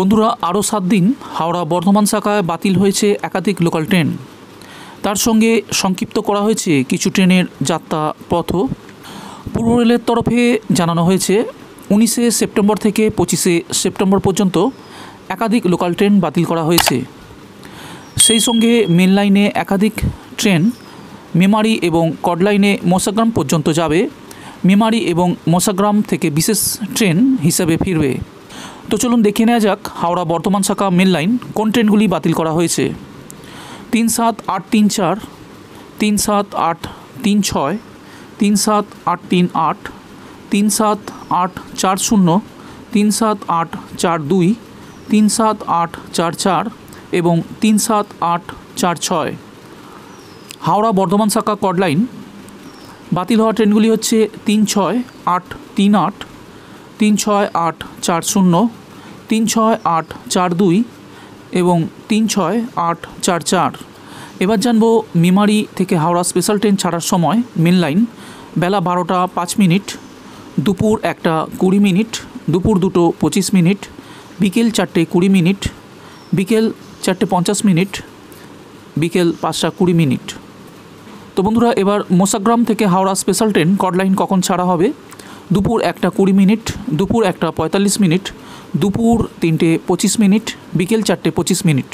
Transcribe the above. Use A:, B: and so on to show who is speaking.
A: বন্ধুরা, আরও 7 দিন হাওড়া বর্ধমান শাখায় বাতিল হয়েছে একাধিক লোকাল ট্রেন। তার সঙ্গে সংক্ষিপ্ত করা হয়েছে কিছু ট্রেনের যাত্রা পথও। পূর্ব রেলের তরফে জানানো হয়েছে 19শে সেপ্টেম্বর থেকে 25শে সেপ্টেম্বর পর্যন্ত একাধিক লোকাল ট্রেন বাতিল করা হয়েছে। সেই সঙ্গে মেন লাইনে একাধিক ট্রেন মেমারি এবং কডলাইনে মশাগ্রাম পর্যন্ত যাবে। মেমারি এবং মশাগ্রাম থেকে বিশেষ ট্রেন হিসাবে ফিরবে। তো চলুন দেখে নেওয়া যাক হাওড়া বর্ধমান শাখা মেন লাইন কোন ট্রেনগুলি বাতিল করা হয়েছে। 37834, 37836, 37838, 37840, 37842, 37844 এবং 37846। হাওড়া বর্ধমান শাখা কডলাইন বাতিল হওয়া ট্রেনগুলি হচ্ছে 36838, 36840, 36842 এবং 36844। এবার জানবো মেমারি থেকে হাওড়া স্পেশাল ট্রেন ছাড়ার সময়। মেন লাইন বেলা 12টা 5 মিনিট, দুপুর 1টা 20 মিনিট, দুপুর 2টো 25 মিনিট, বিকেল 4টে 20 মিনিট, বিকেল 4টে 50 মিনিট, বিকেল 5টা 20 মিনিট। তো বন্ধুরা, এবার মশাগ্রাম থেকে হাওড়া স্পেশাল ট্রেন কডলাইন কখন ছাড়া হবে? দুপুর 1টা 20 মিনিট, দুপুর 1টা 45 মিনিট, দুপুর 3টে 25 মিনিট, বিকেল 4টে 25 মিনিট।